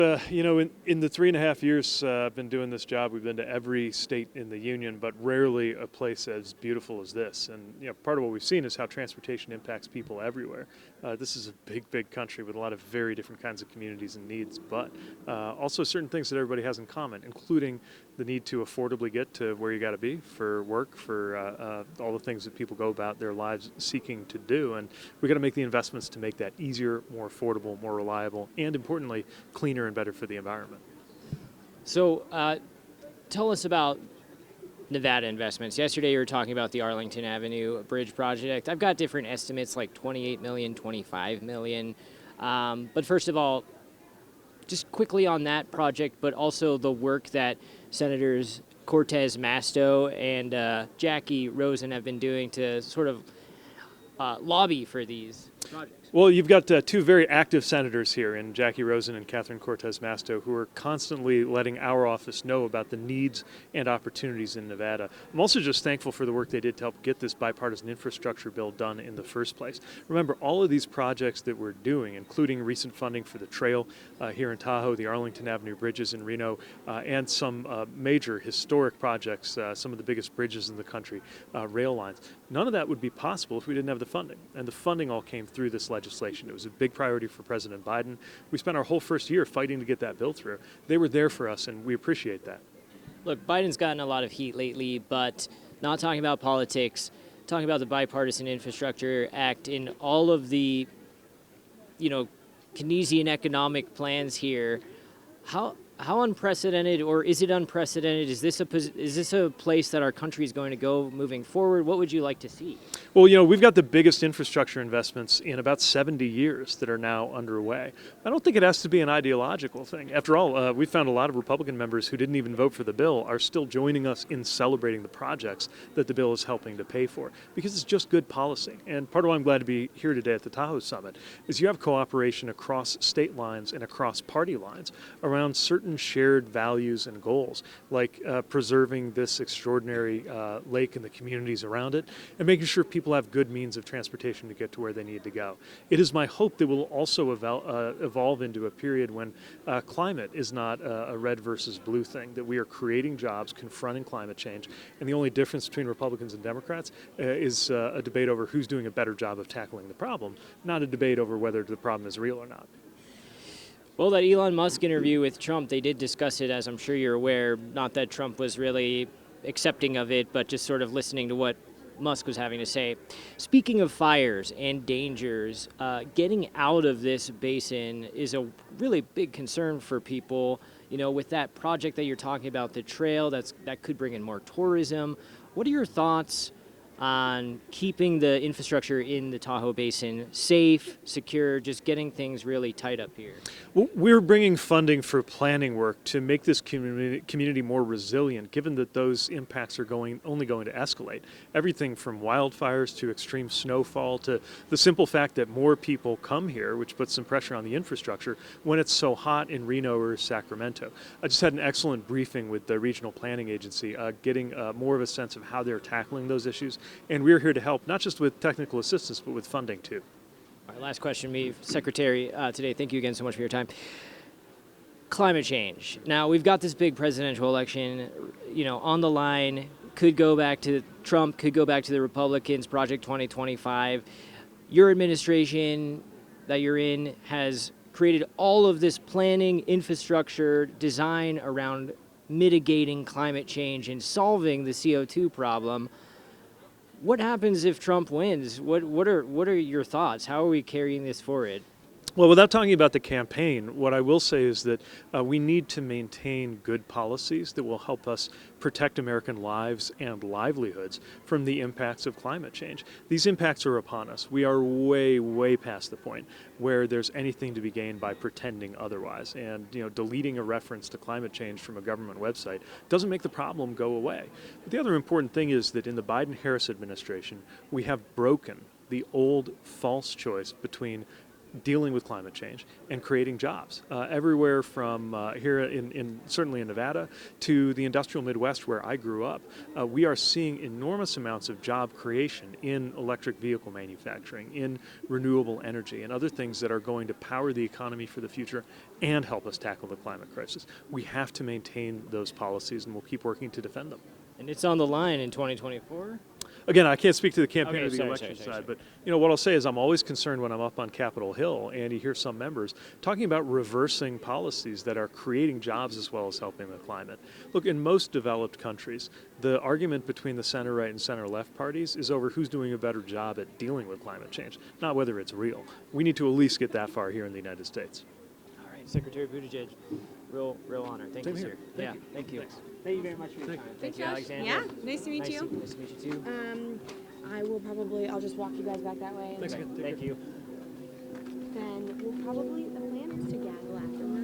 In the 3.5 years I've been doing this job, we've been to every state in the union, but rarely a place as beautiful as this. And part of what we've seen is how transportation impacts people everywhere. This is a big, big country with a lot of very different kinds of communities and needs, but also certain things that everybody has in common, including the need to affordably get to where you got to be for work, for all the things that people go about their lives seeking to do. And we got to make the investments to make that easier, more affordable, more reliable, and importantly, cleaner and better for the environment. So tell us about Nevada investments. Yesterday you were talking about the Arlington Avenue Bridge project. I've got different estimates like 28 million, 25 million. But first of all, just quickly on that project, but also the work that Senators Cortez, Masto, and Jacky, Rosen have been doing to sort of lobby for these projects. Well, you've got two very active senators here in Jacky Rosen and Catherine Cortez Masto who are constantly letting our office know about the needs and opportunities in Nevada. I'm also just thankful for the work they did to help get this bipartisan infrastructure bill done in the first place. Remember, all of these projects that we're doing, including recent funding for the trail here in Tahoe, the Arlington Avenue bridges in Reno, and some major historic projects, some of the biggest bridges in the country, rail lines. None of that would be possible if we didn't have the funding. And the funding all came through this legislation. It was a big priority for President Biden. We spent our whole first year fighting to get that bill through. They were there for us, and we appreciate that. Look, Biden's gotten a lot of heat lately, but not talking about politics, talking about the Bipartisan Infrastructure Act and all of the, Keynesian economic plans here. How unprecedented, or is it unprecedented? Is this a place that our country is going to go moving forward? What would you like to see? Well, we've got the biggest infrastructure investments in about 70 years that are now underway. I don't think it has to be an ideological thing. After all, we found a lot of Republican members who didn't even vote for the bill are still joining us in celebrating the projects that the bill is helping to pay for, because it's just good policy. And part of why I'm glad to be here today at the Tahoe Summit is you have cooperation across state lines and across party lines around certain shared values and goals, like preserving this extraordinary lake and the communities around it, and making sure people have good means of transportation to get to where they need to go. It is my hope that we'll also evolve into a period when climate is not a red versus blue thing, that we are creating jobs, confronting climate change, and the only difference between Republicans and Democrats is a debate over who's doing a better job of tackling the problem, not a debate over whether the problem is real or not. Well, that Elon Musk interview with Trump, they did discuss it, as I'm sure you're aware. Not that Trump was really accepting of it, but just sort of listening to what Musk was having to say. Speaking of fires and dangers, getting out of this basin is a really big concern for people. With that project that you're talking about, the trail, that could bring in more tourism. What are your thoughts on keeping the infrastructure in the Tahoe Basin safe, secure, just getting things really tight up here? Well, we're bringing funding for planning work to make this community more resilient, given that those impacts are only going to escalate. Everything from wildfires to extreme snowfall to the simple fact that more people come here, which puts some pressure on the infrastructure when it's so hot in Reno or Sacramento. I just had an excellent briefing with the regional planning agency, getting more of a sense of how they're tackling those issues. And we're here to help, not just with technical assistance, but with funding too. All right, last question, me, Secretary, today. Thank you again so much for your time. Climate change. Now, we've got this big presidential election, on the line. Could go back to Trump, could go back to the Republicans, Project 2025. Your administration that you're in has created all of this planning, infrastructure, design around mitigating climate change and solving the CO2 problem. What happens if Trump wins? What are your thoughts? How are we carrying this forward? Well, without talking about the campaign, what I will say is that we need to maintain good policies that will help us protect American lives and livelihoods from the impacts of climate change. These impacts are upon us. We are way, way past the point where there's anything to be gained by pretending otherwise. And deleting a reference to climate change from a government website doesn't make the problem go away. But the other important thing is that in the Biden-Harris administration, we have broken the old false choice between dealing with climate change and creating jobs everywhere from here certainly in Nevada to the industrial Midwest where I grew up. We are seeing enormous amounts of job creation in electric vehicle manufacturing, in renewable energy, and other things that are going to power the economy for the future and help us tackle the climate crisis. We have to maintain those policies, and we'll keep working to defend them. And it's on the line in 2024? Again, I can't speak to the campaign Okay, or the sorry, election sorry. side, but what I'll say is I'm always concerned when I'm up on Capitol Hill and you hear some members talking about reversing policies that are creating jobs as well as helping the climate. Look, in most developed countries, the argument between the center right and center left parties is over who's doing a better job at dealing with climate change, not whether it's real. We need to at least get that far here in the United States. All right, Secretary Buttigieg, real honor. Thank you, sir. Thank you. Thanks. Thank you very much for your time. Thank you, Alexandra. Yeah, nice to meet you. Nice to meet you too. I'll just walk you guys back that way. Thanks Okay, again. thank you. Then the plan is to gaggle afterwards.